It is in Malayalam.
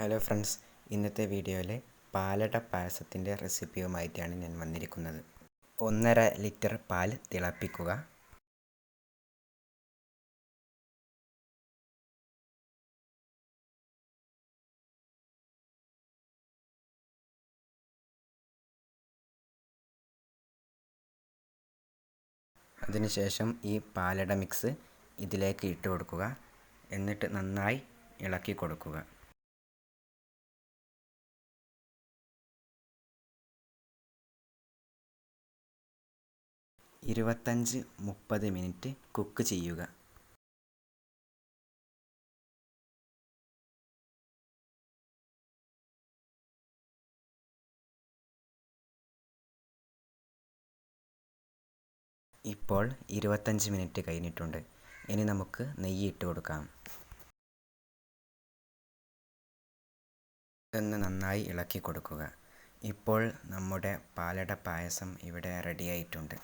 ഹലോ ഫ്രണ്ട്സ്, ഇന്നത്തെ വീഡിയോയിൽ പാലട പായസത്തിൻ്റെ റെസിപ്പിയുമായിട്ടാണ് ഞാൻ വന്നിരിക്കുന്നത്. 1.5 ലിറ്റർ പാൽ തിളപ്പിക്കുക. അതിനുശേഷം ഈ പാലട മിക്സ് ഇതിലേക്ക് ഇട്ട് കൊടുക്കുക. എന്നിട്ട് നന്നായി ഇളക്കി കൊടുക്കുക. ഇരുപത്തഞ്ച് 30 മിനിറ്റ് കുക്ക് ചെയ്യുക. ഇപ്പോൾ 25 മിനിറ്റ് കഴിഞ്ഞിട്ടുണ്ട്. ഇനി നമുക്ക് നെയ്യ് ഇട്ട് കൊടുക്കാം. ഇതൊന്ന് നന്നായി ഇളക്കി കൊടുക്കുക. ഇപ്പോൾ നമ്മുടെ പാലട പായസം ഇവിടെ റെഡിയായിട്ടുണ്ട്.